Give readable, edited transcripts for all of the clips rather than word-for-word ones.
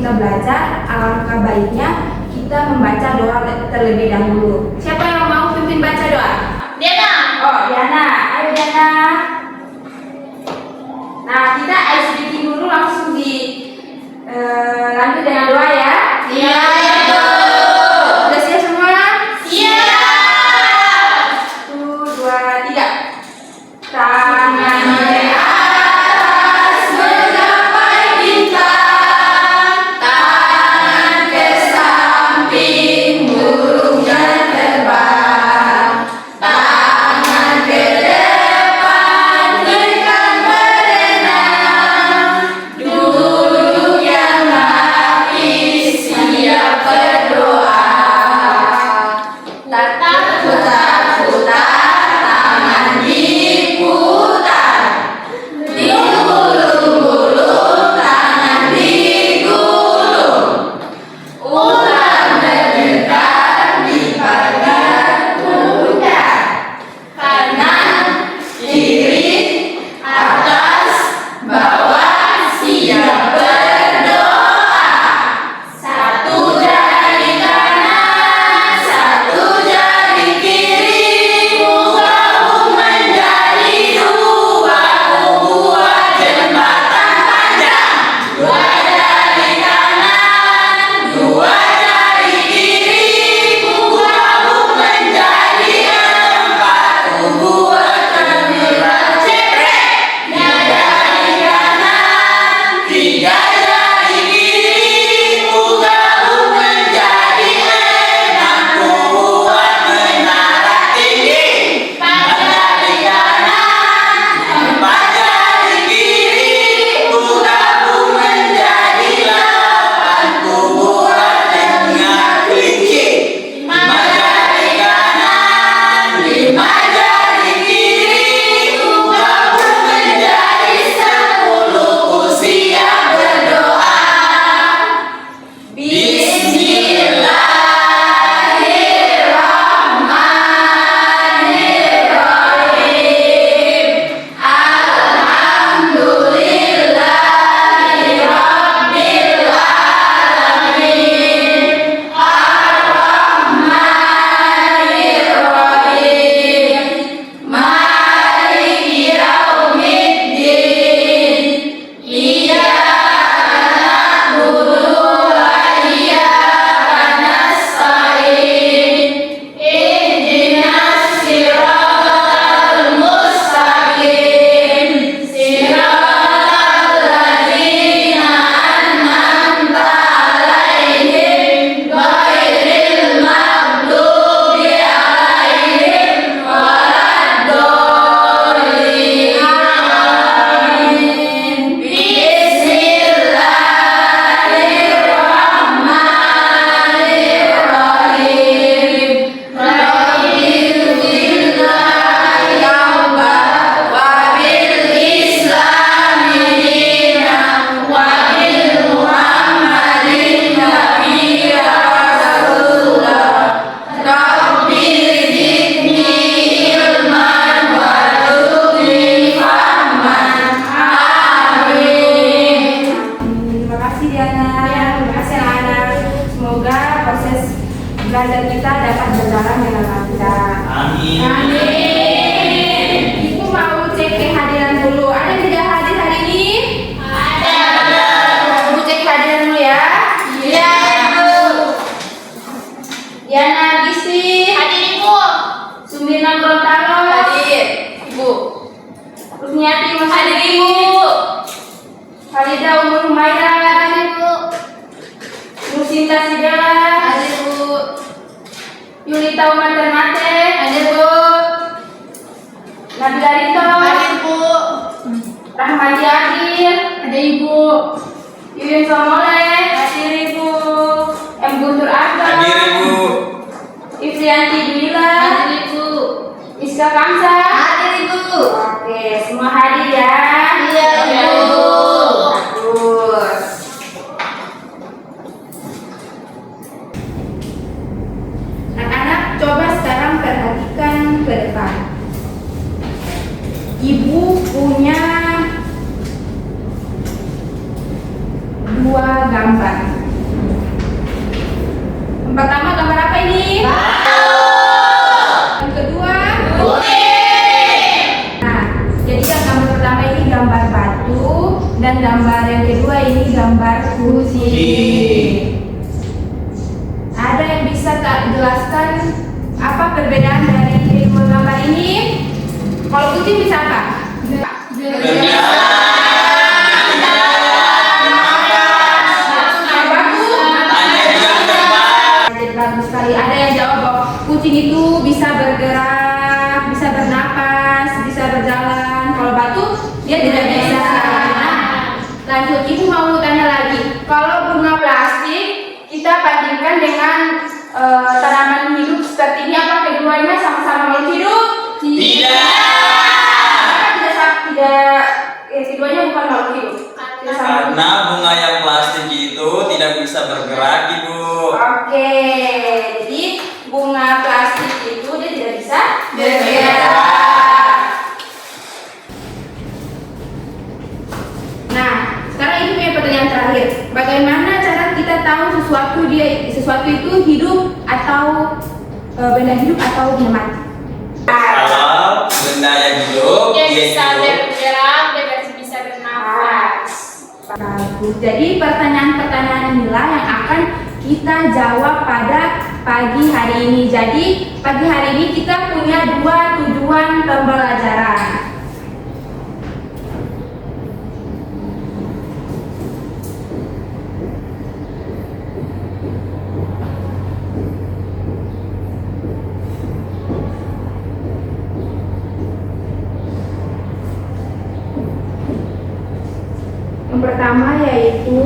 kita belajar, alangkah baiknya kita membaca doa terlebih dahulu. Siapa yang mau pimpin baca doa? Diana. Oh, Diana. Ayo Diana. Nah, kita ice breaking dulu langsung lanjut dengan doa ya. Iya. Udah siap semua? Siap. 1, 2, 3. Tangan Ke atas menggapai bintang, tangan ke samping burung dan terbang, tangan ke depan ikan berenang, duduk yang rapi siap berdoa. Putar-putar tangan diputar, digulung-gulung tangan digulung, ular mendekat di pagar puncak, kanan kiri atas bawah siap berdoa. Satu jari kanan, satu jari kiri, gabung menjadi dua, buat jembatan panjang. Dua jari kanan, dua jari kiri, gabung menjadi empat, buat terminal ceprek. Dua jari kanan, tiga jari kiri, gabung menjadi enam, buat menara tinggi. Empat jari kanan, empat jari kiri, gabung menjadi delapan, buat dengar kelinci. Lima jari kanan, lima jari kiri, gabung menjadi 10, siap berdoa. Bismillahirrahmanirrahim. Alhamdulillahirabbil alamin. Ar-Rahmanirrahim. Maliki yaumiddin. Iyyaka na'budu wa iyyaka nasta'in. Ihdinas siratal mustaqim. Siratal ladzina an'amta 'alaihim ghairil maghdubi 'alaihim waladdallin. Amin. Bismillahirrahmanirrahim. Radiallahu yawma wa bil islami dinan wa bil muhammadin nabiyya rasulullah. Rabbi zidni ilman warzuqni fahman. Amin. Terima kasih Diana. Terima kasih anak-anak. Semoga proses belajar kita dapat berjalan dengan lancar. Amin. Ibu mau cek kehadiran dulu. Ada yang tidak hadir hari ini? Ada. Ibu cek kehadiran dulu ya. Iya, Ibu. Diana Gisti. Hadir, Ibu. Sumirna Gorontalo. Hadir, Ibu. Rusniati Mas Hadir, Ibu. Halida Umur Humaira. Hadir, Ibu. Nusinta Sidela. Hadir, Bu. Yulita Umar Ternate. Hadir, Bu. Nabila Rito. Hadir, Bu. Rahmati Adil. Ada Ibu. Yuyun Somole. Hadir Ibu. M. Guntur Akbar. Ifrianti Duila. Hadir, Ibu. Iska Kamsa. Hadir, Ibu. Oke, semua hadir ya. Iya, Bu. Bagus. Anak-anak, coba sekarang perhatikan ke depan. Ibu punya dua gambar. Kucing bisa apa? Bagus sekali. Ada yang jawab bahwa kucing itu bisa bergerak, bisa bernapas, bisa berjalan. Kalau batu dia tidak bisa. Nah, lanjut, ibu mau tanya lagi. Kalau bunga plastik kita bandingkan dengan tanaman hidup seperti ini, apa keduanya sama-sama makhluk hidup? Tidak. Keduanya bukan makhluk hidup. Karena bunga yang plastik itu tidak bisa bergerak, Ibu. Oke, jadi bunga plastik itu dia tidak bisa bergerak. Nah, sekarang ini punya pertanyaan terakhir. Bagaimana cara kita tahu sesuatu itu hidup atau benda hidup atau benda mati? Kalau benda yang hidup, Dia dia bisa hidup. bergerak, dia masih bisa bernafas. Bagus. Jadi pertanyaan-pertanyaan inilah yang akan kita jawab pada pagi hari ini. Jadi pagi hari ini kita punya 2 tujuan pembelajaran. Yang pertama yaitu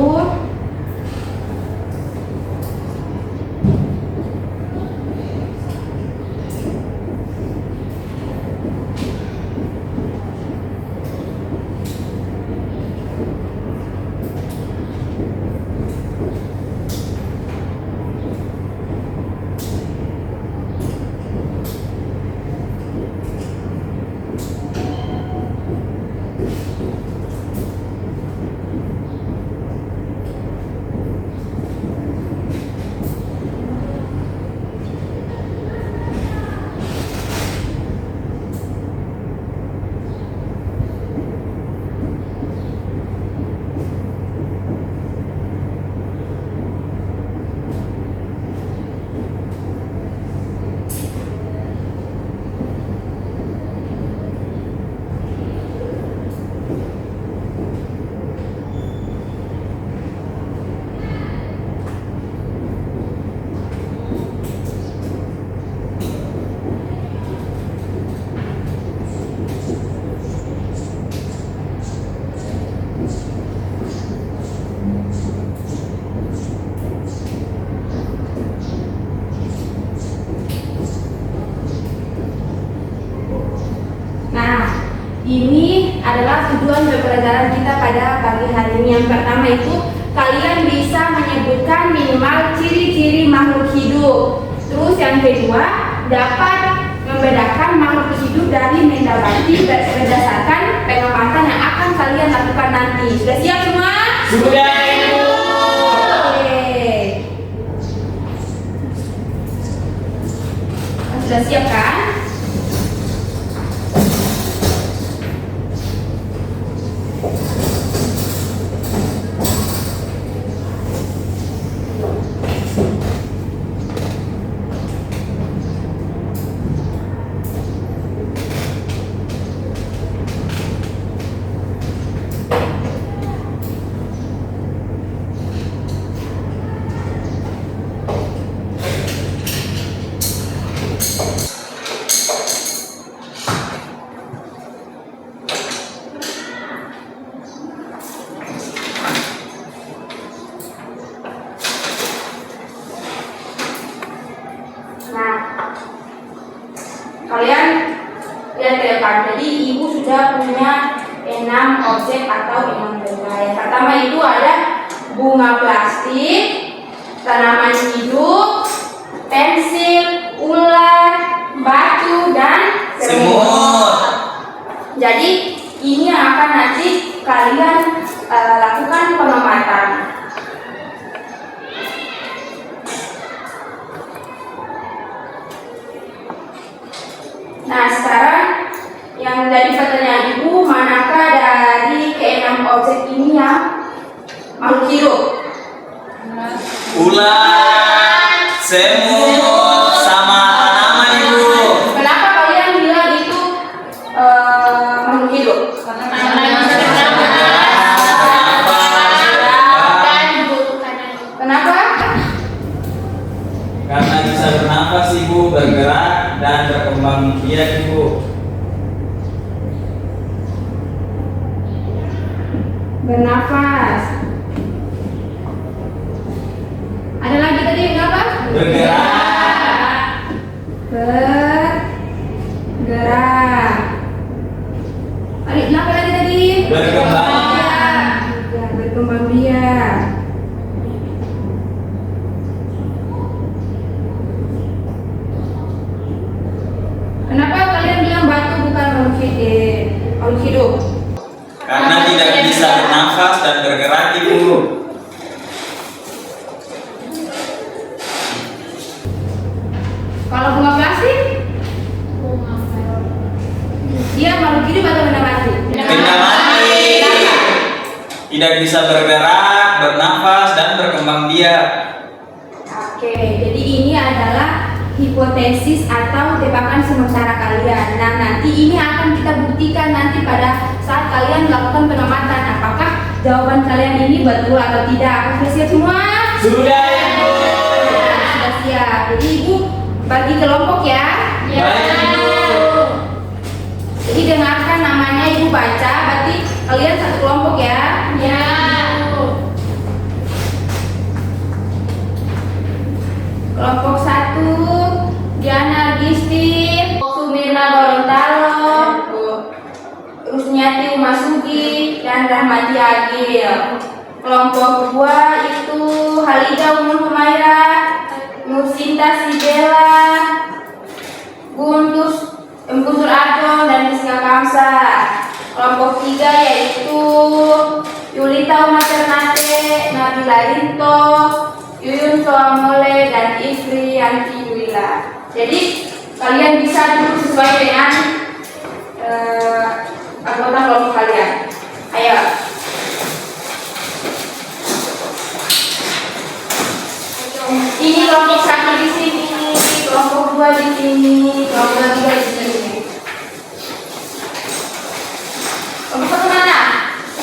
ini adalah tujuan pembelajaran kita pada pagi hari ini. Yang pertama itu kalian bisa menyebutkan minimal ciri-ciri makhluk hidup. Terus yang kedua, dapat membedakan makhluk hidup dari mendapati berdasarkan pengamatan yang akan kalian lakukan nanti. Sudah siap semua? Sudah, Ibu. Oke. Sudah siap kan? Nah, kalian lihat ke depan. Jadi ibu sudah punya 6 objek atau 6 benda. Yang pertama itu ada bunga plastik, tanaman hidup, pensil, ular, batu, dan Semut. Jadi ini yang akan nanti kalian lakukan pengamatan. Nah, sekarang yang jadi pertanyaan ibu, manakah dari ke-6 objek ini yang makhluk hidup? Ular, semut, sama tanaman, Ibu. Kenapa kalian bilang itu bisa bernafas Ibu, bergerak dan berkembang biak Ibu. Bernafas. Ada lagi tadi apa? Bergerak. Bergerak. Tadi apa lagi tadi? Berkembang. Ya, berkembang biak. Kenapa kalian bilang batu bukan makhluk hidup? Karena tidak bisa bernafas dan bergerak Ibu. Kalau bunga plastik, dia makhluk hidup atau benda mati? Benda mati. Tidak bisa bergerak, bernafas dan berkembang biak. Oke, jadi ini adalah hipotesis atau tebakan sementara kalian. Nah, nanti ini akan kita buktikan nanti pada saat kalian melakukan pengamatan. Apakah jawaban kalian ini betul atau tidak? Sudah siap semua? Sudah Ibu. Sudah siap. Jadi Ibu bagi kelompok ya. Baik Ibu. Jadi dengarkan namanya, Ibu baca. Berarti kalian satu kelompok ya. Ya. Kelompok 1 Diana Gistin, Sumirna Gorontalo, Rusniati Umasugi, dan Rahmati Agil. Kelompok 2 itu Halida Umur Humaira, Nursinta Sibela, Guntur Adon, dan Rizka Kamsa. Kelompok 3 yaitu Yulita Umar Ternate, Nabila Rinto, Yuyun Soamole, dan Ifri Yanti Yuila. Jadi kalian bisa duduk sesuai dengan anggota kelompok kalian. Ayo. Ini kelompok 1 di sini, kelompok 2 di sini, kelompok 3 di sini. Kelompok 1 mana?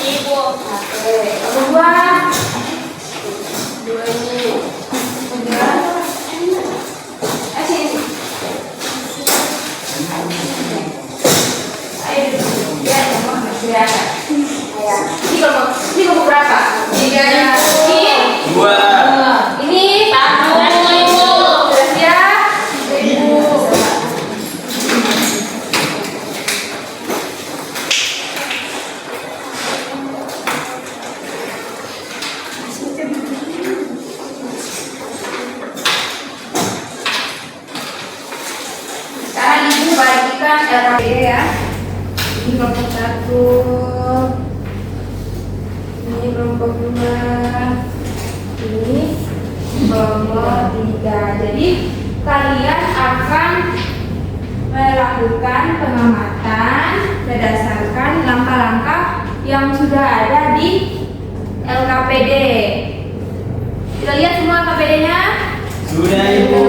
Ibu. Oke, kelompok 2 ini. Sini. Ayo, ya, ya. Ini kelompok berapa? 3. Ini 2. ini Satu. sudah siap? Sekarang Ibu bagikan LKPD ya. Ini kelompok 1, ini kelompok 2, ini kelompok 3. Jadi kalian akan melakukan pengamatan berdasarkan langkah-langkah yang sudah ada di LKPD. Kita lihat semua LKPD-nya. Sudah Ibu.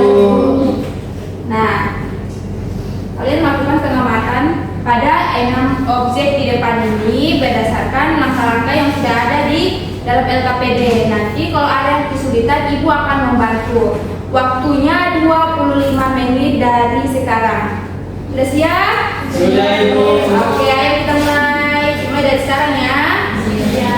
Nah, kalian melakukan pengamatan pada 6 objek di depan ini berdasarkan langkah-langkah yang sudah ada di dalam LKPD. Nanti kalau ada yang kesulitan, Ibu akan membantu. Waktunya 25 menit dari sekarang. Sudah siap? Sudah Ibu. Oke, ayo kita mulai dari sekarang ya. Ya.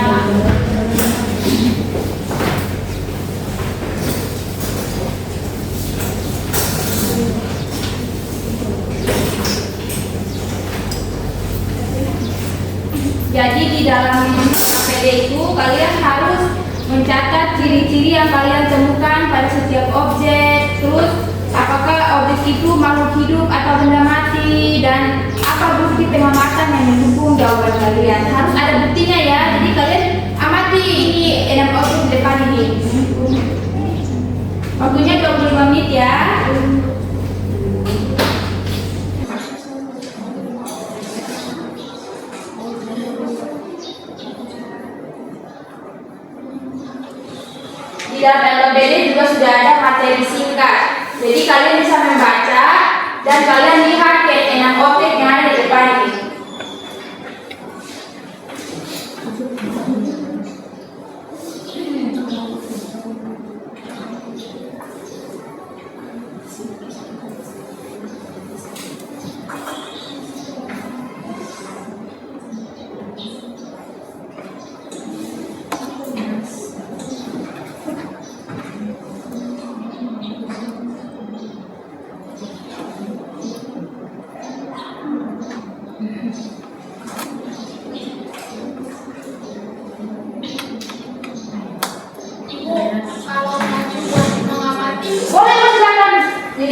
Jadi di dalam LKPD itu kalian harus mencatat ciri-ciri yang kalian temukan pada setiap objek. Terus apakah objek itu makhluk hidup atau benda mati, dan apa bukti pengamatan yang mendukung jawaban kalian. Harus ada buktinya ya. Jadi kalian amati ini 6 objek di depan ini. Waktunya 25 menit ya. Di dalam LKPD juga sudah ada materi singkat. Jadi kalian bisa membaca dan kalian lihat ke 6 objek yang ada di depan ini.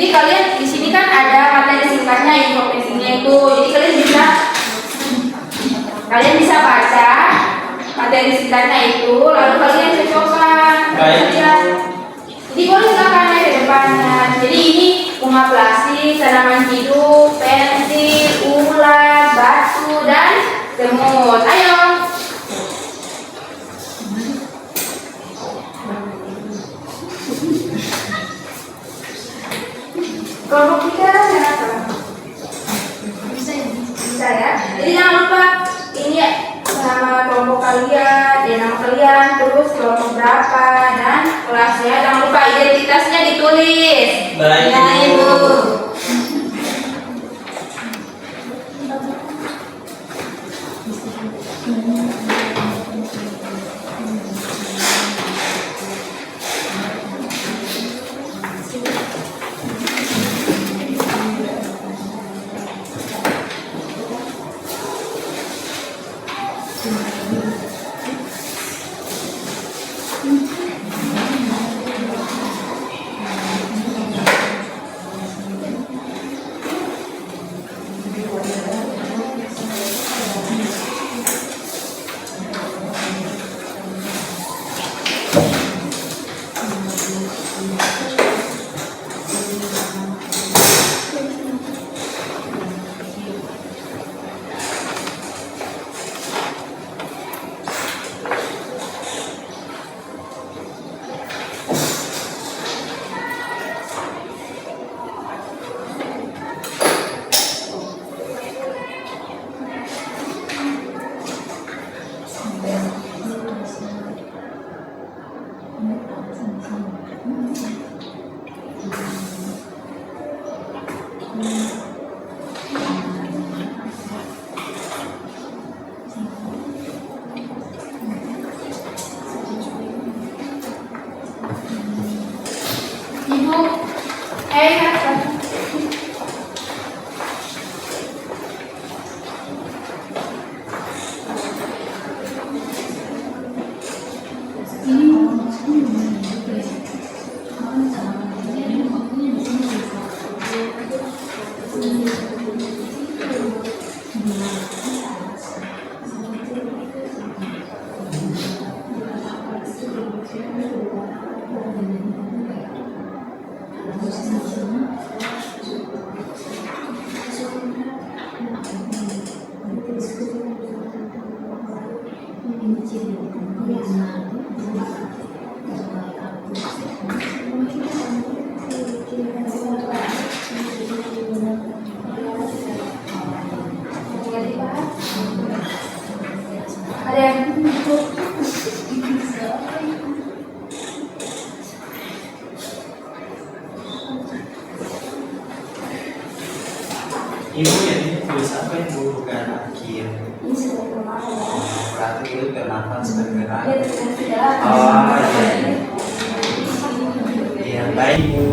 Jadi kalian di sini kan ada materi singkatnya, informasinya itu. Jadi kalian bisa baca materi singkatnya itu, lalu kalian cocokkan. Baik. Jadi boleh silakan naik ke depannya. Jadi ini bunga plastik, tanaman hidup, pensil, ulat, batu, dan semut. Ayo. Kelompok tiga siapa? Bisa ya. Jadi jangan lupa ini ya, nama kelompok kalian, nama kalian, terus kelompok berapa dan kelasnya. Jangan lupa identitasnya ditulis. Baik, Ya, Ibu. Ibu, ada yang Ibu ini tulis apa yang Bu bukan akhir? ini sudah kemarin. Berarti itu bernapas bergerak. Dia tidak Oh iya. Iya baik Bu.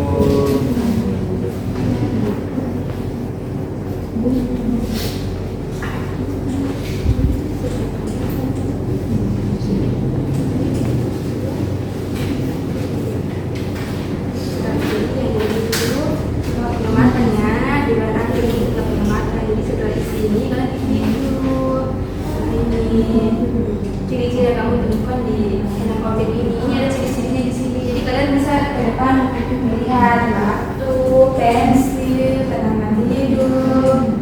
ciri-ciri yang kamu temukan di channel konten ini ada ciri-cirinya di sini. Jadi kalian bisa ke depan melihat batu, pensil, tanaman hidup.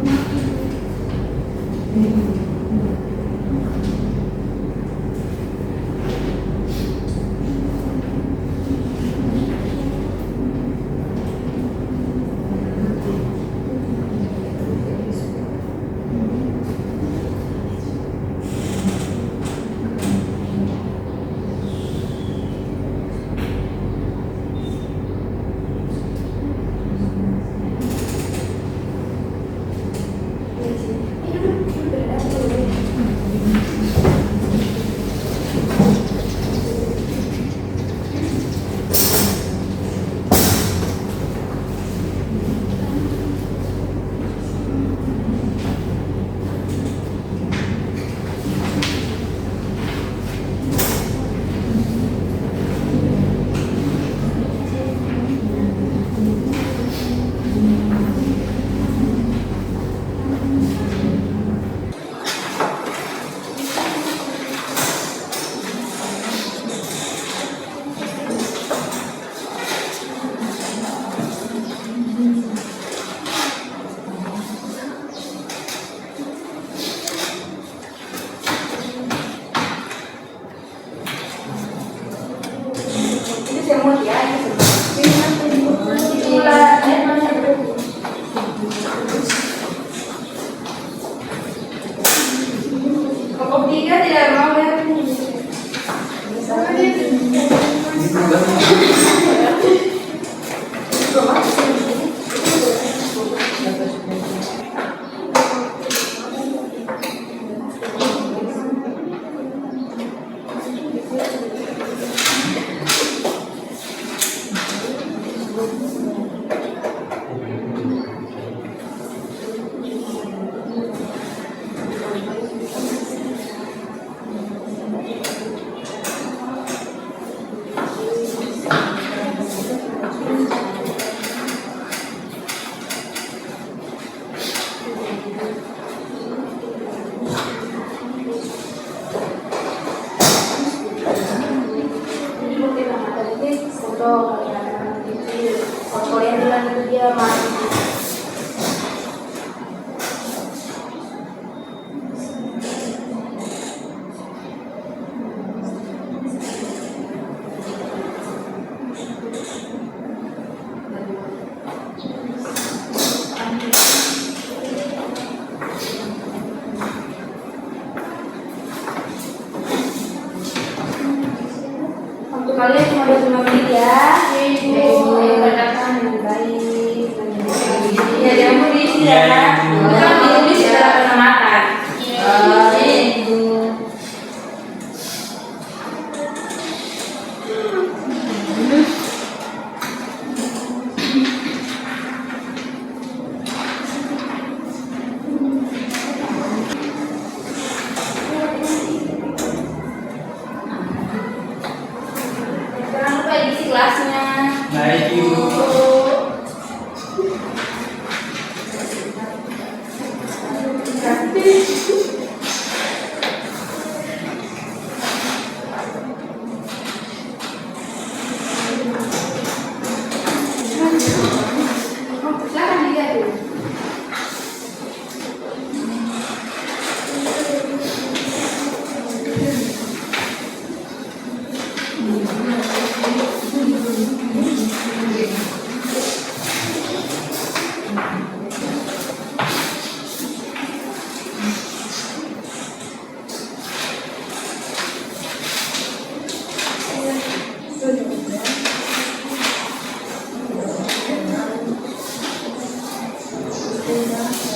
Foto kalian bilang itu dia mati. Untuk kalian cuma 25 menit ya. Ibu katakan dengan baik. Ya jangan diisi ya. Itu kan ditulis secara pengamatan. Ibu. Jangan lupa diisi kelasnya. Baik, Ibu. Silakan dilihat dulu.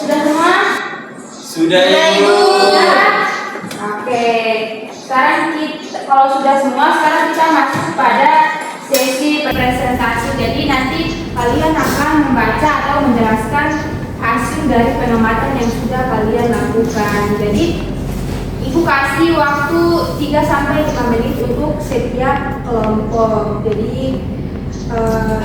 Sudah semua? Sudah, Ibu. Oke. Sekarang kalau sudah semua, sekarang kita masuk pada sesi presentasi. Jadi nanti kalian akan membaca atau menjelaskan hasil dari pengamatan yang sudah kalian lakukan. Jadi Ibu kasih waktu 3 sampai 5 menit untuk setiap kelompok. Jadi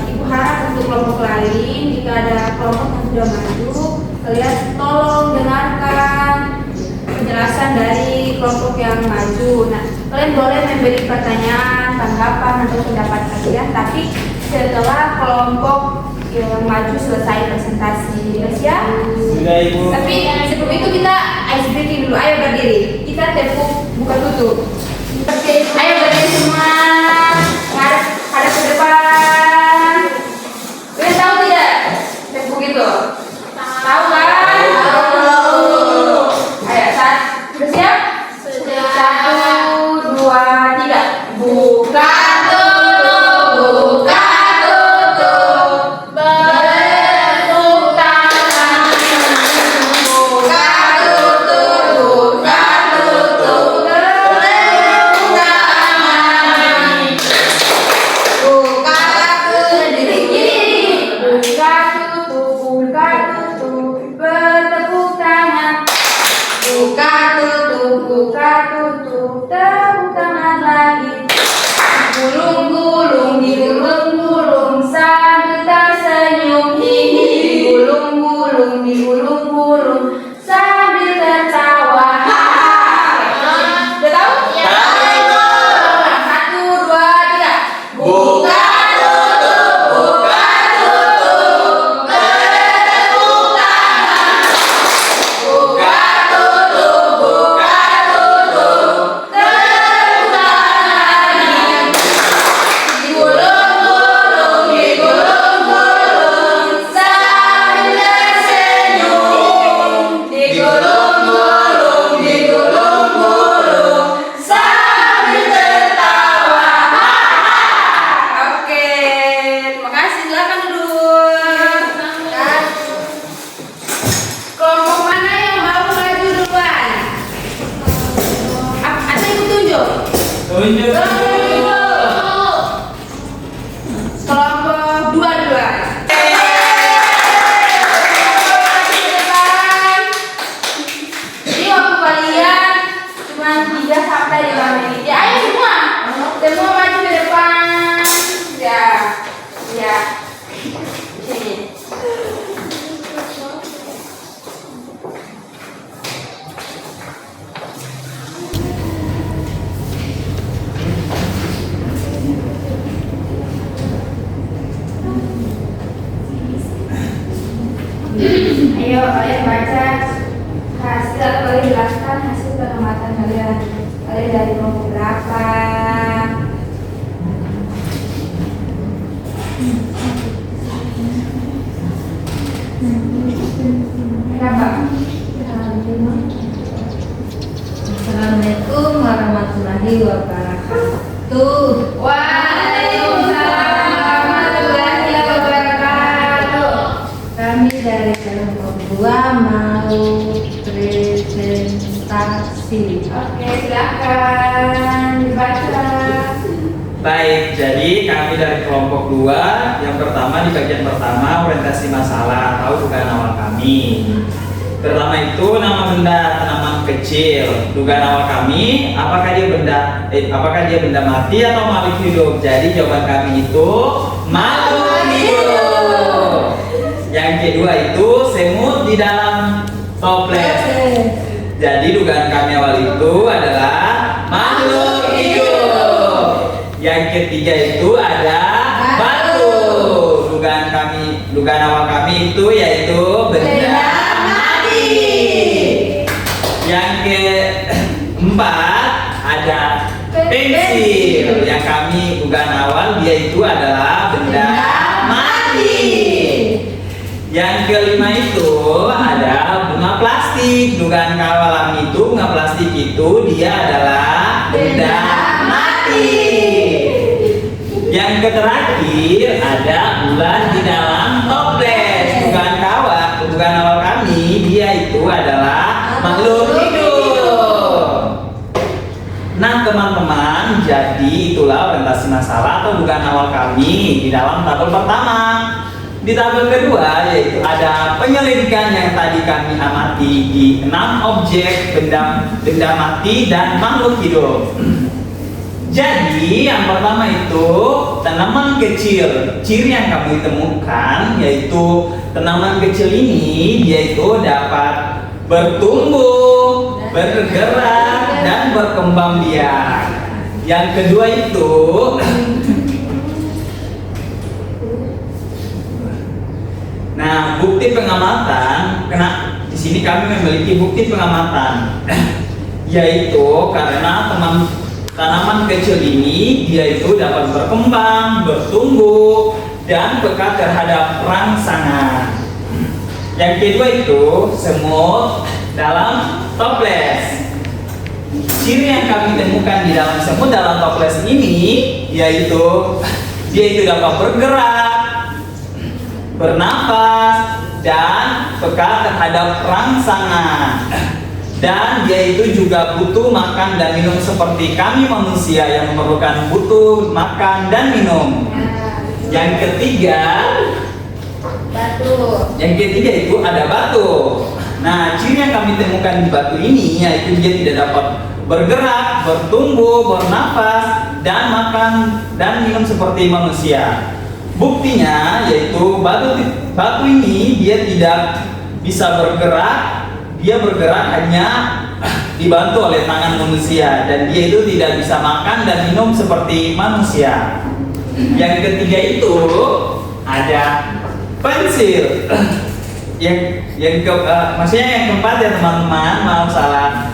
Ibu harap untuk kelompok lain, jika ada kelompok yang sudah maju, kalian tolong dengarkan penjelasan dari kelompok yang maju. Nah, kalian boleh memberi pertanyaan, tanggapan atau pendapat kalian, tapi setelah kelompok yang maju selesai presentasi. Ya? Sudah, Ibu. Tapi sebelum itu kita ice breaking dulu. Ayo berdiri. Kita tepuk buka tutup. Oke, ayo berdiri semua. Hadap ke depan. Kalian tahu tidak tepuk itu? Tahu kan? Tahu. Ayo, sudah siap? Sudah. 1, 2, 3. Buka tutup, buka tutup. Bertepuk tangan. Buka tutup, buka tutup. Bertepuk tangan. Buka berdiri gini. Buka tutup, bertepuk tangan. Buka tutup, tepuk tangan lagi. Gulung-gulung, digulung-gulung sambil tersenyum. Hihi, digulung-gulung, digulung-gulung sambil tertawa. Hahaha. Udah tahu? Ya. 1, 2, 3. Buka tutup, buka tutup. Bertepuk tangan. Buka tutup, buka tutup. Tepuk tangan lagi. Digulung-gulung, digulung-gulung sambil tersenyum. Digulung-gulung, digulung-gulung sambil tertawa. Oke, terima kasih. Silakan duduk. Kelompok mana yang mau maju duluan? Atau ibu tunjuk? Tunjuk. Kelompok 2 dulu. manusia. Sini. Ayo kalian baca hasil atau kalian jelaskan hasil pengamatan kalian. Kalian dari kelompok berapa? Berapa? Assalamualaikum warahmatullahi wabarakatuh. Waalaikumsalam warahmatullahi wabarakatuh. Kami dari kelompok 2 mau presentasi. Oke, silakan dibaca. Baik, jadi kami dari kelompok 2. Yang pertama di bagian pertama orientasi masalah atau dugaan awal kami. Pertama itu nama benda tanaman kecil. Dugaan awal kami, apakah dia benda mati atau makhluk hidup? Jadi jawaban kami itu makhluk hidup. Yang kedua itu semut di dalam toples. Jadi dugaan kami awal itu adalah makhluk hidup. Yang ketiga itu ada batu. Dugaan awal kami itu yaitu benda mati. Yang keempat ada pensil. Yang kami dugaan awal dia itu adalah benda mati. Yang kelima itu ada bunga plastik. Dugaan awal kami itu bunga plastik itu dia adalah benda mati. Yang terakhir ada bulan di dalam toples. Dugaan awal kami dia itu adalah makhluk hidup. Nah teman-teman, jadi itulah orientasi masalah atau dugaan awal kami di dalam tabel pertama. Di tabel kedua yaitu ada penyelidikan yang tadi kami amati di 6 objek benda mati dan makhluk hidup. Jadi yang pertama itu tanaman kecil. Ciri yang kami temukan yaitu tanaman kecil ini yaitu dapat bertumbuh, bergerak dan berkembang biak. Yang kedua itu nah, bukti pengamatan, di sini kami memiliki bukti pengamatan, yaitu karena tanaman kecil ini dia itu dapat berkembang, bertumbuh, dan peka terhadap rangsangan. Yang kedua itu semut dalam toples. Ciri yang kami temukan di dalam semut dalam toples ini yaitu dia itu dapat bergerak, bernapas, dan peka terhadap rangsangan. Dan dia itu juga butuh makan dan minum seperti kami manusia yang memerlukan butuh makan dan minum. Yang ketiga, Batu. yang ketiga itu ada batu. Nah, ciri yang kami temukan di batu ini yaitu dia tidak dapat bergerak, bertumbuh, bernapas, dan makan dan minum seperti manusia. Buktinya yaitu batu ini dia tidak bisa bergerak. Dia bergerak hanya dibantu oleh tangan manusia dan dia itu tidak bisa makan dan minum seperti manusia. Yang ketiga itu ada pensil. Maksudnya yang keempat ya teman-teman, maaf salah.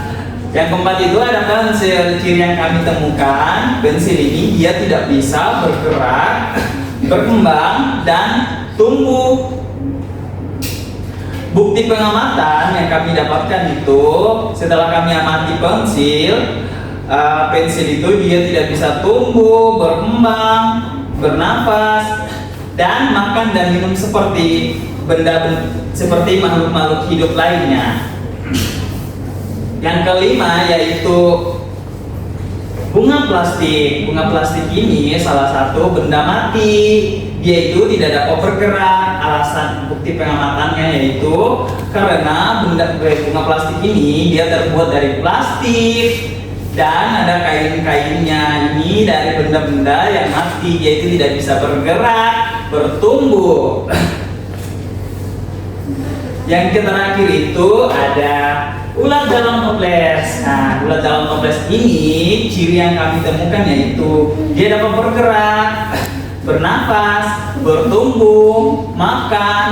Yang keempat itu ada pensil. Ciri yang kami temukan, pensil ini dia tidak bisa bergerak, berkembang dan tumbuh. Bukti pengamatan yang kami dapatkan itu setelah kami amati pensil, pensil itu dia tidak bisa tumbuh, berkembang, bernapas, dan makan dan minum seperti seperti makhluk-makhluk hidup lainnya. Yang kelima yaitu bunga plastik. Bunga plastik ini salah satu benda mati. Dia itu tidak dapat bergerak. Alasan bukti pengamatannya yaitu karena bunga plastik ini dia terbuat dari plastik dan ada kain-kainnya ini dari benda-benda yang mati. Dia itu tidak bisa bergerak, bertumbuh. Yang terakhir itu ada ulat dalam toples. Nah, ulat dalam toples ini ciri yang kami temukan yaitu dia dapat bergerak, bernafas, bertumbuh, makan,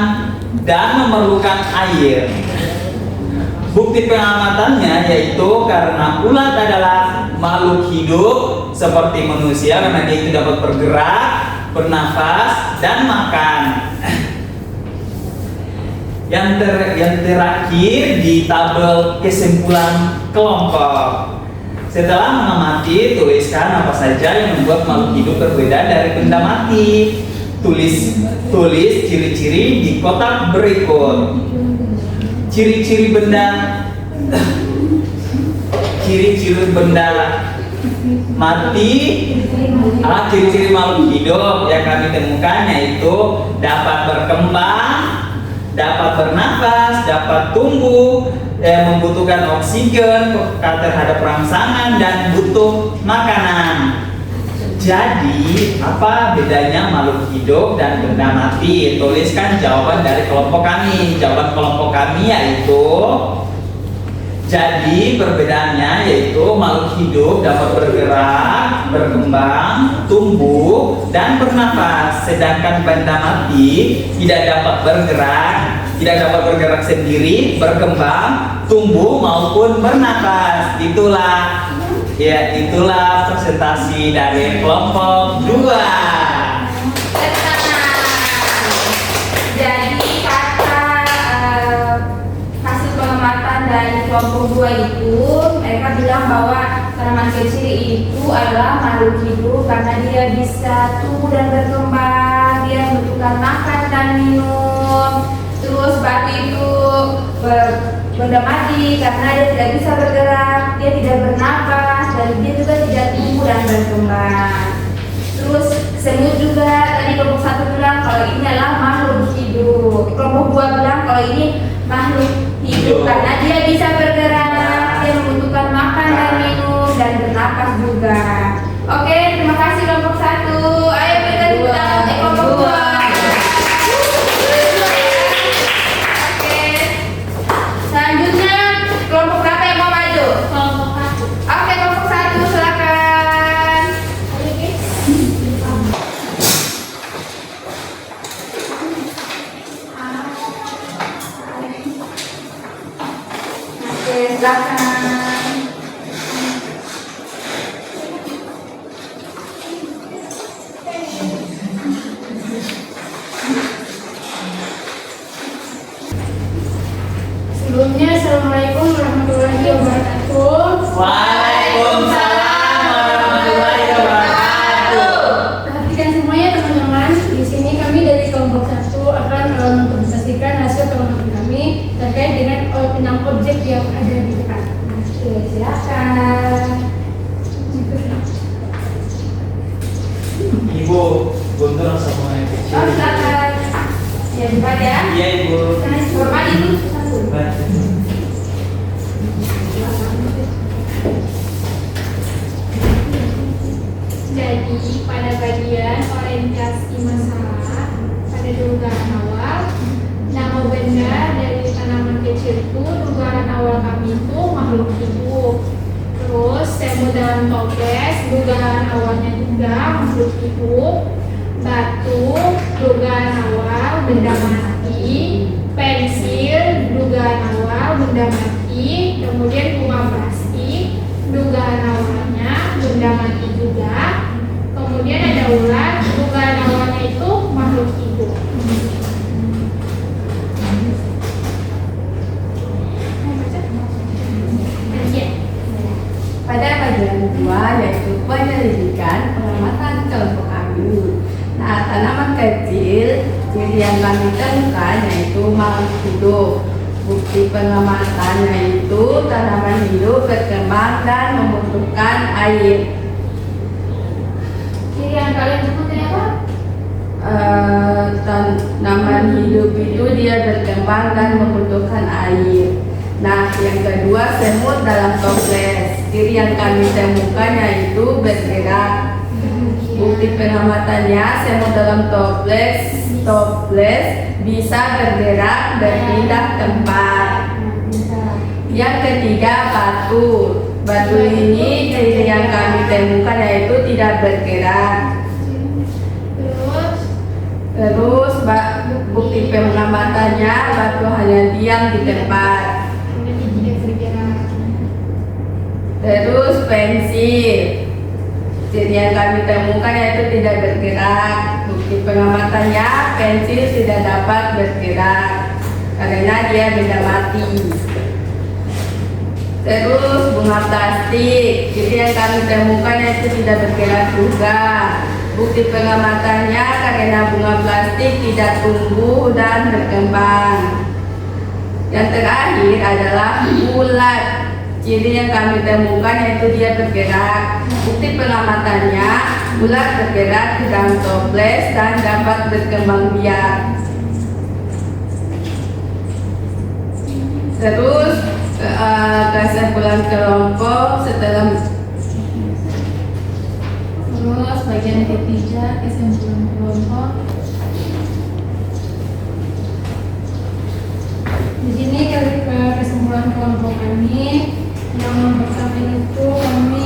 dan memerlukan air. Bukti pengamatannya yaitu karena ulat adalah makhluk hidup seperti manusia karena dia itu dapat bergerak, bernafas, dan makan. Yang terakhir di tabel kesimpulan kelompok. Setelah mengamati, tuliskan apa saja yang membuat makhluk hidup berbeda dari benda mati. Tulis ciri-ciri di kotak berikut. Ciri-ciri benda mati, ciri-ciri makhluk hidup yang kami temukan yaitu dapat berkembang, dapat bernafas, dapat tumbuh, membutuhkan oksigen terhadap rangsangan, dan butuh makanan. Jadi, apa bedanya makhluk hidup dan benda mati? Tuliskan jawaban dari kelompok kami. Jawaban kelompok kami yaitu, jadi perbedaannya yaitu makhluk hidup dapat bergerak, berkembang, tumbuh, dan bernafas. Sedangkan benda mati tidak dapat bergerak sendiri, berkembang, tumbuh, maupun bernafas. Itulah presentasi dari kelompok 2. Jadi hasil pengamatan dari kelompok 2 itu mereka bilang bahwa tanaman kecil itu adalah makhluk hidup karena dia bisa tumbuh dan berkembang, dia membutuhkan makan dan minum. Terus batu itu benda mati karena dia tidak bisa bergerak, dia tidak bernafas, dan dia juga tidak tumbuh dan berkembang. Terus semut juga tadi kelompok 1 bilang kalau ini adalah makhluk hidup. Kelompok 2 bilang kalau ini makhluk hidup karena dia bisa bergerak, dia membutuhkan makan dan minum, dan bernafas juga. Oke, terima kasih kelompok 1. Ayo kita tepuk kelompok 2. Selanjutnya kelompok berapa yang mau maju? Kelompok 1. Oke, kelompok 1 silakan. Oke, silakan. Sebelumnya, Assalamualaikum warahmatullahi wabarakatuh. Waalaikumsalam warahmatullahi wabarakatuh. Perhatikan semuanya teman-teman. Di sini kami dari kelompok 1 akan mempresentasikan hasil pengamatan kami terkait dengan enam objek yang ada di depan. Oke, silakan. Ibu, guntur sama yang kecil. Oh, silakan. Ya, bukan ya. Iya, Ibu. Hormat itu satu. Jadi pada bagian orientasi masalah pada dugaan awal, nama benda dari tanaman kecil itu dugaan awal kami itu makhluk hidup. Terus semut dalam toples dugaan awalnya juga makhluk hidup. Batu dugaan awal benda mati. Pensil dugaan awal benda mati. Kemudian bunga plastik dugaan awalnya benda mati juga. Kemudian ada ulat, dugaan awalnya itu makhluk hidup. Pada bagian 2 yaitu penyelidikan pengamatan kelompok kami. Nah, tanaman kecil ciri yang kami temukan yaitu makhluk hidup. Bukti pengamatannya itu tanaman hidup berkembang dan membutuhkan air. Ciri yang kalian sebutkan apa? Tanaman hidup itu dia berkembang dan membutuhkan air. Nah, yang kedua semut dalam toples. Ciri yang kami temukan yaitu bergerak. Bukti pengamatannya, semut dalam toples bisa bergerak berpindah tempat. Yang ketiga, batu. Batu ini ciri yang kami temukan yaitu tidak bergerak. Terus bukti pengamatannya, batu hanya diam di tempat. Terus pensil, ciri yang kami temukan yaitu tidak bergerak. Bukti pengamatannya, pensil tidak dapat bergerak karena dia benda mati. Terus bunga plastik, ciri yang kami temukan yaitu tidak bergerak juga. Bukti pengamatannya karena bunga plastik tidak tumbuh dan berkembang. Yang terakhir adalah ulat. Ciri yang kami temukan yaitu dia bergerak. Bukti pengamatannya, ulat bergerak di dalam toples dan dapat berkembang biak. Terus kesimpulan kelompok setelah Terus bagian ketiga kesimpulan kelompok. Di sini kesimpulan kelompok kami yang pertama itu kami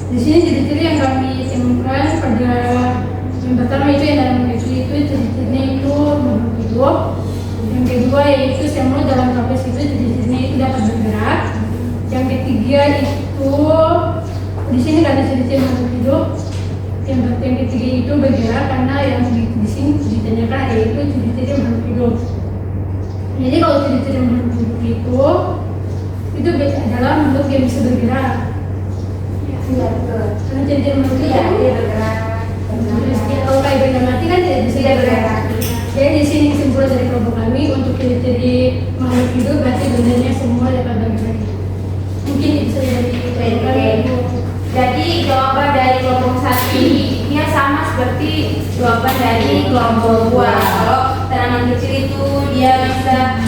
di sini ciri-ciri yang kami temukan pada yang pertama itu yang dalam kecil itu ciri-cirinya itu makhluk hidup. Yang kedua yaitu semut dalam toples itu ciri-cirinya itu dapat bergerak. Yang ketiga itu di sini ada ciri-ciri makhluk hidup. Yang ketiga itu bergerak karena yang di sini ditanyakan yaitu ciri-ciri makhluk hidup. Jadi kalau ciri-ciri makhluk hidup itu adalah makhluk yang bisa bergerak. Iya, betul. Karena ciri-ciri makhluk hidup Dia bergerak. kalau kayak benda mati kan tidak bisa bergerak. Jadi di sini kesimpulan dari kelompok kami untuk ciri-ciri makhluk hidup berarti bendanya semua dapat bergerak. Mungkin bisa dari Jadi jawaban dari kelompok 1 ini sama seperti jawaban dari kelompok 2. Kalau tanaman kecil itu dia bisa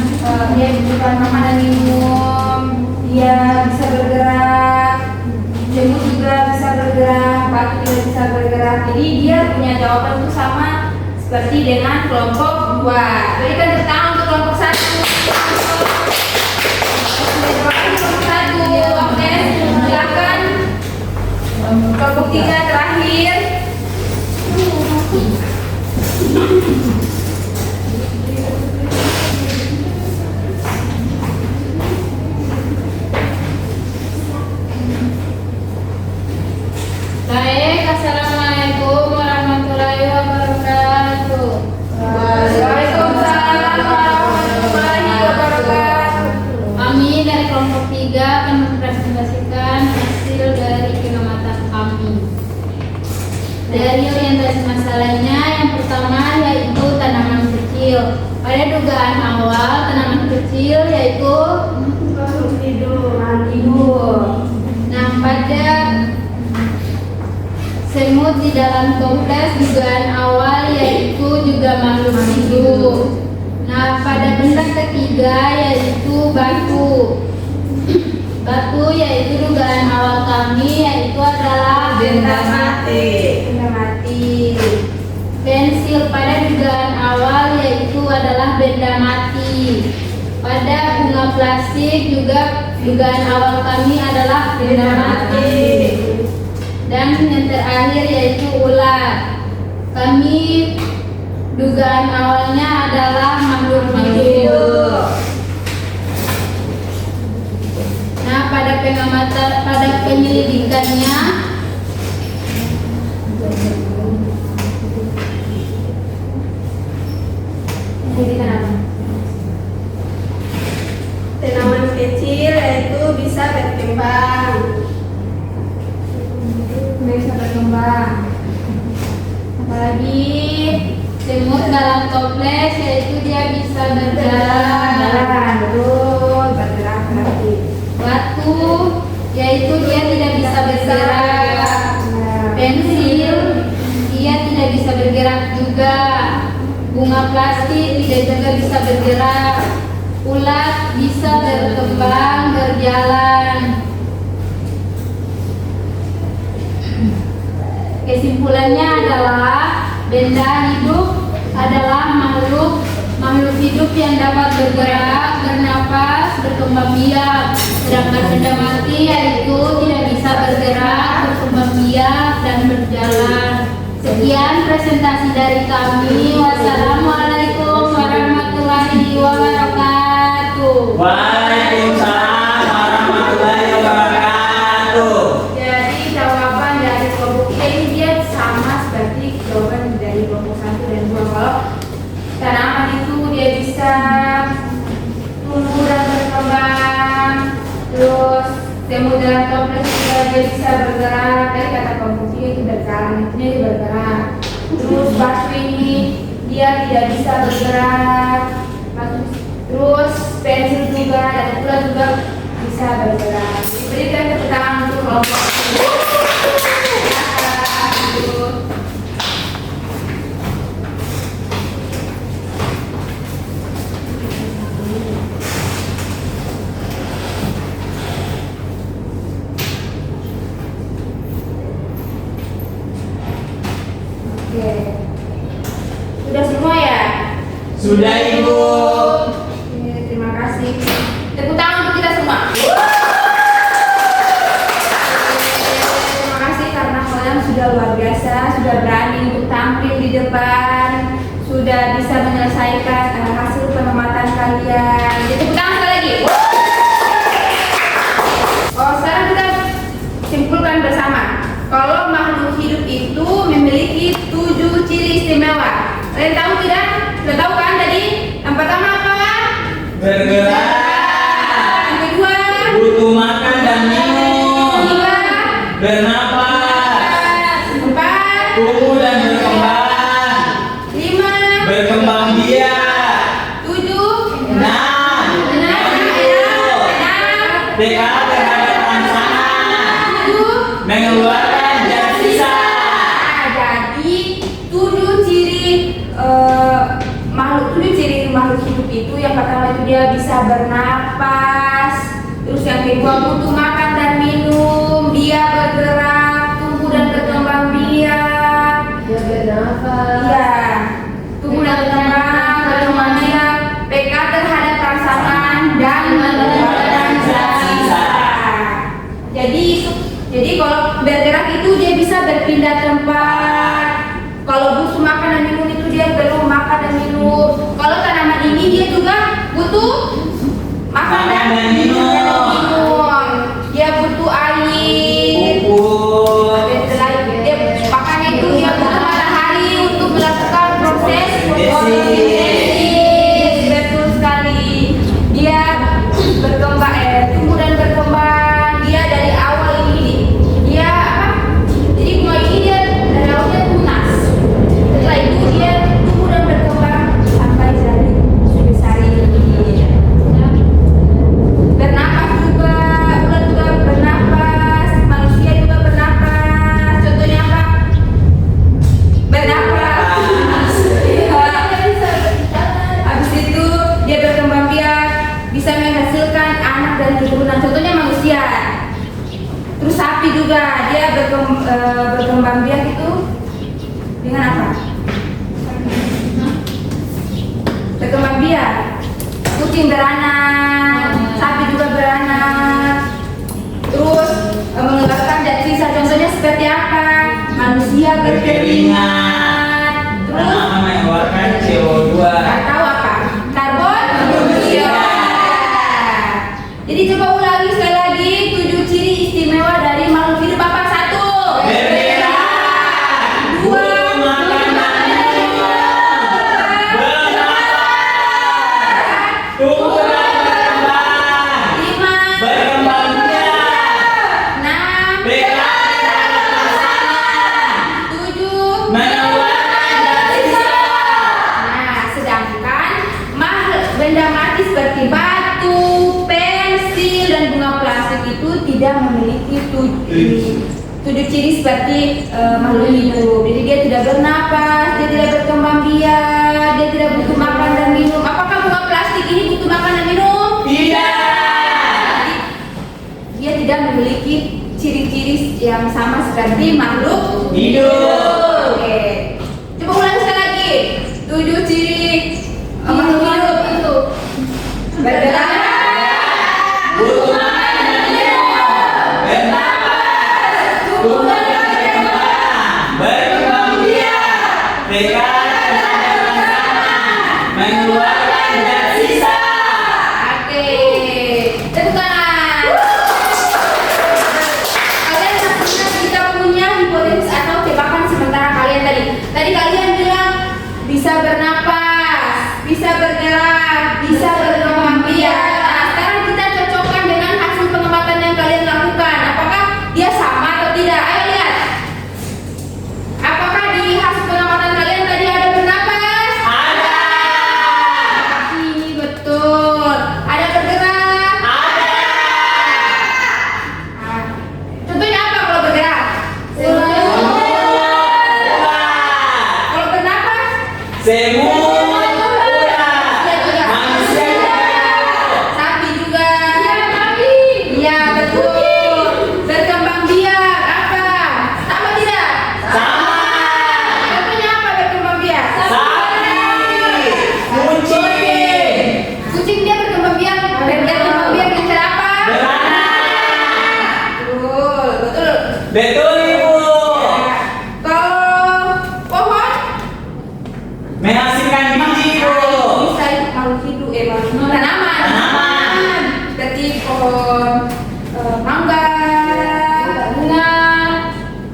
dia bukan makan dan minum, dia bisa bergerak, semut juga bisa bergerak, batu tidak bisa bergerak. Jadi dia punya jawaban itu sama seperti dengan kelompok 2. Berikan tepuk tangan untuk kelompok 1. Oke, silakan. Kelompok 3 terakhir. Baik, assalamualaikum warahmatullahi wabarakatuh. Waalaikumsalam warahmatullahi wabarakatuh. Kami dari kelompok 3 akan mempresentasikan hasil dari pengamatan kami. Dari orientasi masalahnya, yang pertama yaitu tanaman kecil. Pada dugaan awal, tanaman kecil yaitu makhluk hidup. Nah, pada semut di dalam toples dugaan awal yaitu juga makhluk hidup. Nah, pada benda ketiga yaitu batu. Batu yaitu dugaan awal kami yaitu adalah benda mati. Benda mati. Pensil pada dugaan awal yaitu adalah benda mati. Pada bunga plastik juga dugaan awal kami adalah benda mati. Dan yang terakhir yaitu ulat. Kami dugaan awalnya adalah makhluk hidup. Nah, pada pengamatan, pada penyelidikannya, Tanaman kecil yaitu bisa berkembang. Bisa berkembang. Apalagi semut dalam toples yaitu dia bisa berjalan. betul, bergerak berarti. Batu yaitu dia tidak bisa bergerak. Pensil dia tidak bisa bergerak juga. Bunga plastik tidak juga bisa bergerak. Ulat bisa berkembang, berjalan. Kesimpulannya adalah benda hidup adalah makhluk hidup yang dapat bergerak, bernapas, berkembang biak. Sedangkan benda mati yaitu tidak bisa bergerak, berkembang biak, dan berjalan. Sekian presentasi dari kami. Wassalamualaikum warahmatullahi wabarakatuh. Waalaikumsalam warahmatullahi wabarakatuh. Jadi jawaban dari kelompok kita ini dia sama seperti jawaban dari kelompok 1 dan 2. Kalau tanaman itu dia bisa tumbuh dan berkembang, terus kemudian toples juga dia bisa bergerak. Dari kata kelompok 3 itu berjalan, itu dia bergerak. Terus batu ini dia tidak bisa bergerak. Terus pensil juga dan ular juga bisa bergerak. Berikan tepuk tangan untuk kelompok. Oke. Sudah semua ya? Sudah Ibu. Oke, terima kasih. Tepuk tangan untuk kita semua. Terima kasih karena kalian sudah luar biasa, sudah berani untuk tampil di depan, sudah bisa menyelesaikan hasil pengamatan kalian. Jadi, tepuk tangan sekali lagi. Oh, sekarang kita simpulkan bersama. Kalau makhluk hidup itu memiliki 7 ciri istimewa. Kalian tahu tidak? Sudah tahu kan tadi? Yang pertama apa? Bergerak, Yang kedua? butuh makan dan minum, Tiga? bernapas, Empat? tumbuh dan berkembang, Lima? berkembang biak, Tujuh? enam, PK terhadap pasangan, Tujuh? mengeluarkan zat sisa. Jadi 7 ciri makhluk hidup itu yang pertama itu dia bisa bernapas, terus yang kedua butuh makan dan minum, dia bergerak, tumbuh dan berkembang biak. Dia bernafas. Iya, tumbuh dan berkembang biak, PK terhadap pasangan dan mengeluarkan zat sisa. Jadi kalau bergerak itu dia bisa berpindah tempat. Kalau butuh makan dan minum itu dia perlu makan dan minum. Kalau tanaman ini dia juga butuh makan dan minum. Dia butuh air. Pupuk, Makanya itu dia butuh matahari untuk melakukan proses fotosintesis. Betul sekali. Dia berkembang, tumbuh dan berkembang. Dia dari awal ini dia apa? Jadi bunga ini dia dari awalnya tunas. Setelah itu dia tumbuh dan berkembang sampai jadi sebesar ini. Bernapas juga, ular juga bernapas, manusia juga bernapas. Contohnya apa? Bernapas. Ya. Habis itu dia berkembang biak, bisa menghasilkan anak dan keturunan. Contohnya manusia. Terus sapi juga dia berkembang biak itu dengan apa? Berkembang biak. Kucing beranak, sapi juga beranak. Terus mengeluarkan zat sisa. Contohnya seperti apa? Manusia berkeringat. Terus tanaman mengeluarkan CO2. atau apa? Karbon dioksida. Jadi coba ulangi sekali lagi 7 ciri istimewa dari makhluk hidup apa? 1. Bergerak, butuh makan dan minum, bernapas, tumbuh dan berkembang, 5. berkembang biak, 6. PK terhadap pasangan, 7. mengeluarkan zat sisa. Nah, sedangkan benda mati seperti batu, pensil, dan bunga plastik itu tidak memiliki 7 ciri seperti makhluk hidup. Jadi dia tidak bernapas, dia tidak berkembang biak, dia tidak butuh makan dan minum. Apakah bunga plastik ini butuh makan dan minum? Tidak. Dia tidak memiliki ciri-ciri yang sama seperti makhluk hidup. Oke. Coba ulang sekali lagi. 7 ciri makhluk hidup. Bergerak. Butuh makan dan minum, bernapas, tumbuh dan berkembang biak, berikan terhadap pasangan, mengeluarkan zat sisa. Oke. Tepuk tangan. Kalian pernah kita punya hipotesis atau tebakan sementara kalian tadi. Tadi kalian bilang bisa bernapas, bisa bergerak, bisa berkembang biak. Nah, sekarang kita cocokkan dengan hasil pengamatan yang kalian lakukan. Apakah dia sama atau tidak? Ayo lihat. Apakah di hasil pengamatan kalian tadi ada bernapas? Ada. Ini betul. Ada bergerak? Ada. Nah, contohnya apa kalau bergerak? Kalau bernapas? Semua Manusia juga. Sapi juga. Iya, betul. Berkembang biak apa? Sama tidak? sama Contohnya apa berkembang biak? sapi, kucing, Kucing dia berkembang biak. Berkembang biak dengan cara apa? beranak. Betul, betul. Betul Ibu. Kalau pohon Menghasilkan biji Ibu. bisa itu makhluk hidup, tanaman. Tanaman. Seperti pohon mangga, bunga.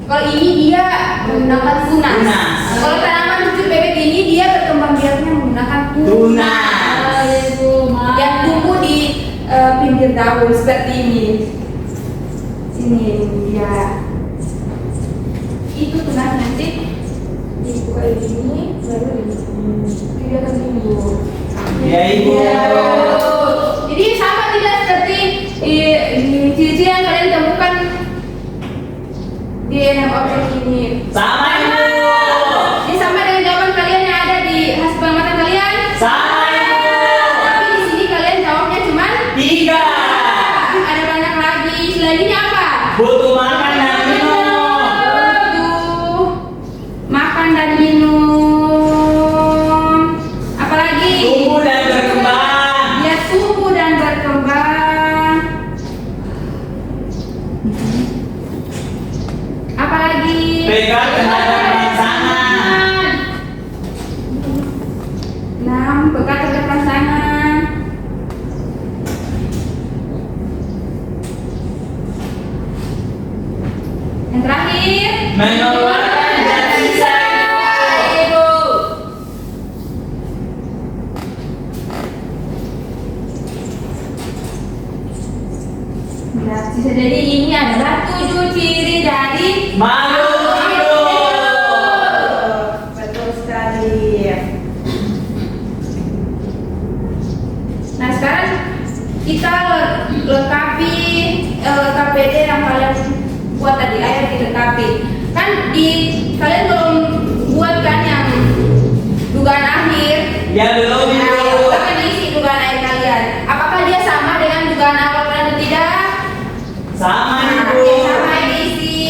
Kalau ini dia menggunakan tunas. Tunas. Kalau tanaman cucut bebek ini dia berkembang biaknya menggunakan Tunas. yang tumbuh di pinggir daun seperti ini. Sini dia. Itu tunas nanti dibuka ini baru ini. Dia akan tumbuh. Ya Ibu. Jadi sama tidak seperti di ciri-ciri yang kalian temukan di enam objek ini. Sama Ibu. Ini sama dengan jawaban kalian yang ada di hasil pengamatan kalian. Sama Ibu. Tapi di sini kalian jawabnya cuma 3. ada banyak lagi. Selanjutnya apa? Butuh makan dan minum. Butuh makan dan minum. Apalagi? Tumbuh dan berkembang. Dia tumbuh dan berkembang. Apalagi? Berikan terhadap pasangan. 6. Bekat terhadap pasangan. Yang terakhir, Mengeluarkan zat sisa. Ibu. Nah, bisa jadi ini adalah 7 ciri dari Makhluk hidup. Betul sekali. Nah, sekarang kita lengkapi KPD yang kalian buat tadi. Ayo dilengkapi. Kan di kalian belum buat kan yang dugaan akhir. Ya belum Ibu. Akan diisi dugaan akhir kalian. Apakah dia sama dengan dugaan awal kalian atau tidak? Sama Nah, Ibu. sama diisi.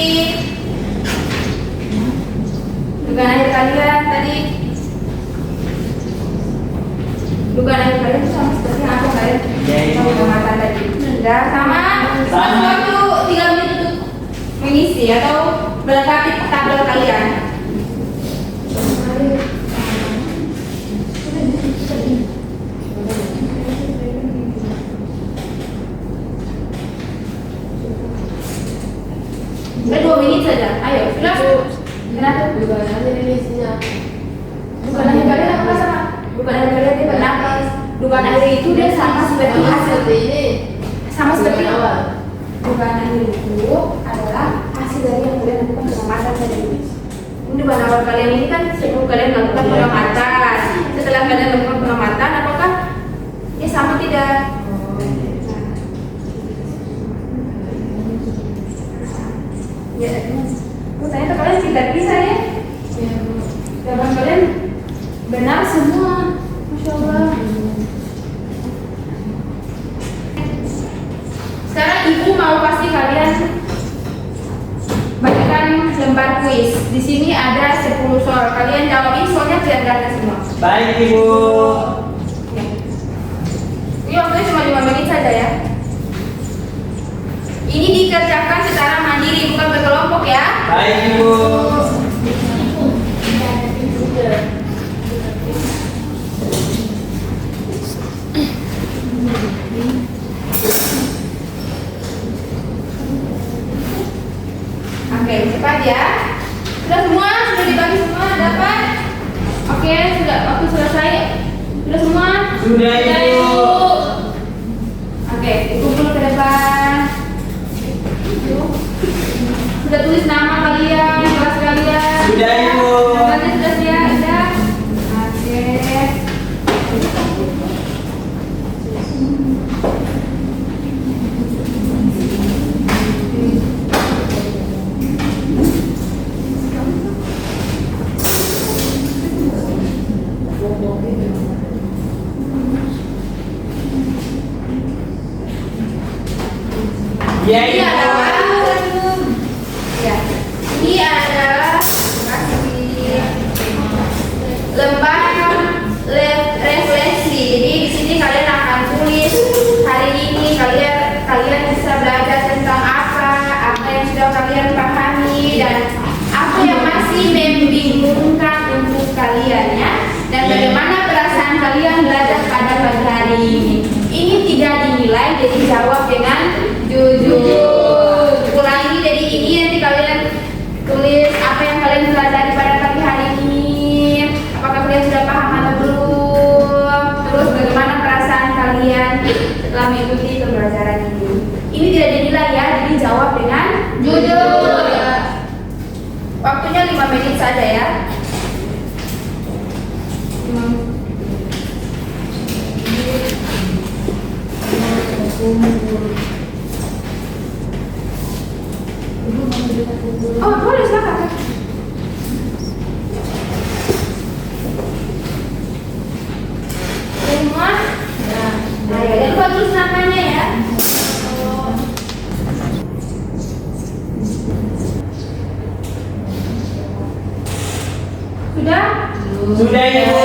Dugaan akhir kalian tadi. Dugaan akhir kalian itu sama seperti yang aku kalian Ya, Ibu. tahu pengamatan tadi. Sudah sama. Sama. Waktu 3 menit untuk mengisi atau melengkapi tabel kalian. Sudah 2 menit saja. Ayo, sudah. Kenapa? Bukan akhir kalian apa sama? Bukan akhir kalian dia bernapas. Bukan akhir itu dia sama seperti hasil. Sama seperti bukan akhir itu adalah hasil dari yang kalian lakukan pengamatan tadi. Ini bukan awal kalian ini kan sebelum kalian melakukan pengamatan. Setelah kalian melakukan pengamatan, apakah dia sama tidak? Ya, ternyata kalian tidak bisa ya. Jawaban kalian benar semua, masya Allah. Sekarang ibu mau pasti kalian bacakan lembar kuis. tulis. Di sini ada 10 soal. Kalian jawabin soalnya sederhana semua. Baik Ibu. Ini waktunya cuma 5 menit saja ya. Ini dikerjakan secara mandiri, bukan berkelompok ya. Baik Ibu. Oke, cepat ya. Sudah semua? Sudah dibagi semua? Dapat? Oke, sudah. Waktu selesai. Sudah semua? Sudah Ibu. Oke, kumpul ke depan. Sudah tulis nama kalian, kelas kalian. Sudah Ibu. Gambarnya sudah siap, sudah. Oke. Ya Ini Ibu. adalah ya. Ini adalah lembar refleksi. Jadi di sini kalian akan tulis hari ini kalian bisa belajar tentang apa yang sudah kalian pahami dan apa yang masih membingungkan untuk kalian ya. Dan bagaimana perasaan kalian belajar pada pagi hari ini. Ini tidak dinilai, jadi jawab dengan jujur. Ulangi, jadi ini nanti kalian tulis apa yang kalian pelajari pada pagi hari ini. Apakah kalian sudah paham atau belum? Terus bagaimana perasaan kalian setelah mengikuti pembelajaran ini. Ini tidak dinilai ya, jadi jawab dengan jujur. Waktunya 5 menit saja ya. Oh, boleh silakan. Semua? Nah, jangan lupa tulis namanya ya. Sudah? Sudah Ibu.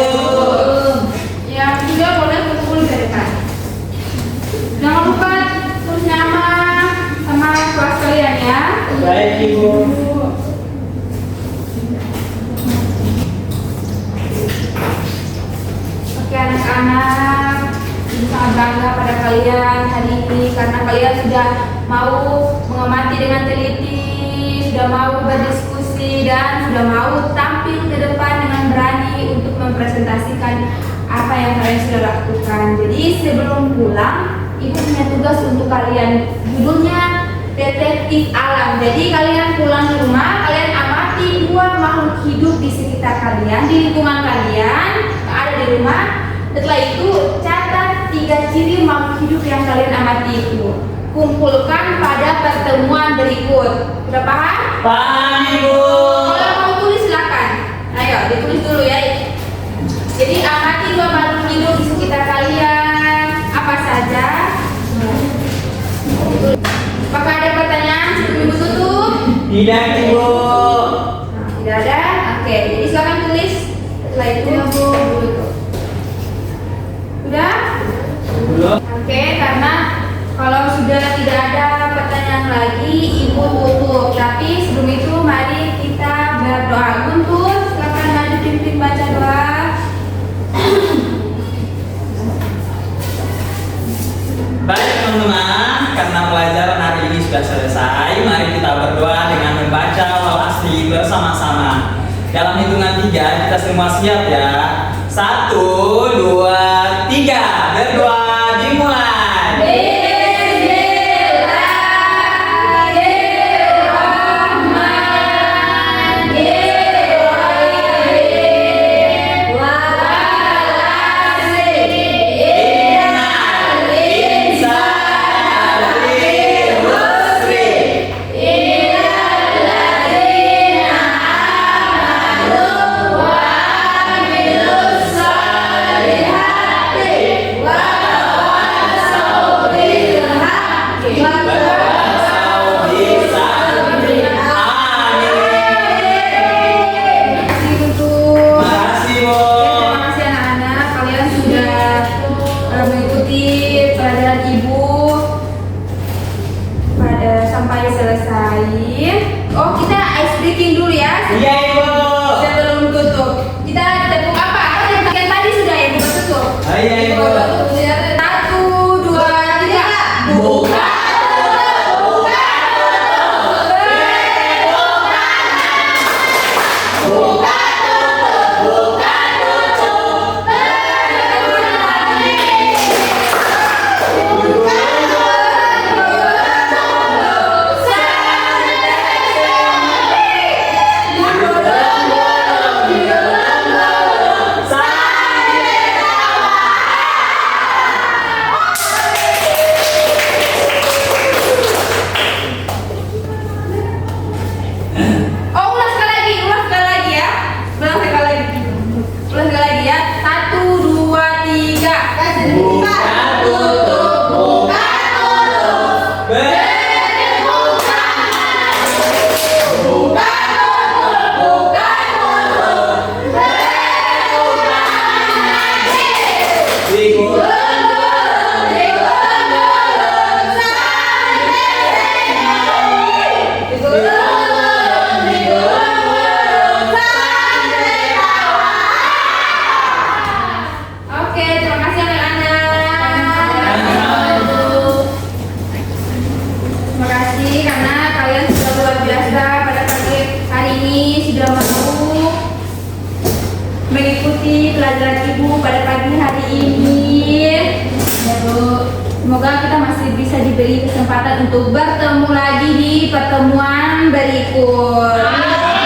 Yang sudah boleh kumpul ke depan. Jangan lupa tulis nama sama kelas kalian ya. Baik Ibu. Oke anak-anak, sangat bangga pada kalian hari ini karena kalian sudah mau mengamati dengan teliti, sudah mau berdiskusi dan sudah mau tampil ke depan dengan berani untuk mempresentasikan apa yang kalian sudah lakukan. Jadi sebelum pulang, Ibu punya tugas untuk kalian, judulnya detektif alam. Jadi kalian pulang ke rumah, kalian amati 2 makhluk hidup di sekitar kalian, di lingkungan kalian yang ada di rumah. Setelah itu catat 3 ciri makhluk hidup yang kalian amati itu. Kumpulkan pada pertemuan berikut. Sudah paham? Paham Ibu. Kalau mau tulis silakan. Ayo ditulis dulu ya. Jadi amati 2 makhluk hidup di sekitar kalian. Apa saja? Apakah ada pertanyaan sebelum Ibu tutup? Tidak Ibu. Tidak ada? Oke, jadi silakan tulis. Setelah itu tutup. Sudah? Belum. Oke, karena kalau sudah tidak ada pertanyaan lagi, Ibu tutup. Tapi sebelum itu mari kita berdoa. Guntur, silakan maju pimpin baca doa. Baik teman-teman, karena pelajaran hari ini sudah selesai, mari kita berdoa dengan membaca Al-Asri bersama-sama. Dalam hitungan 3 kita semua siap ya. 1, 2, 3, berdoa dimulai. pelajaran Ibu pada pagi hari ini. Ya Bu, semoga kita masih bisa diberi kesempatan untuk bertemu lagi di pertemuan berikut.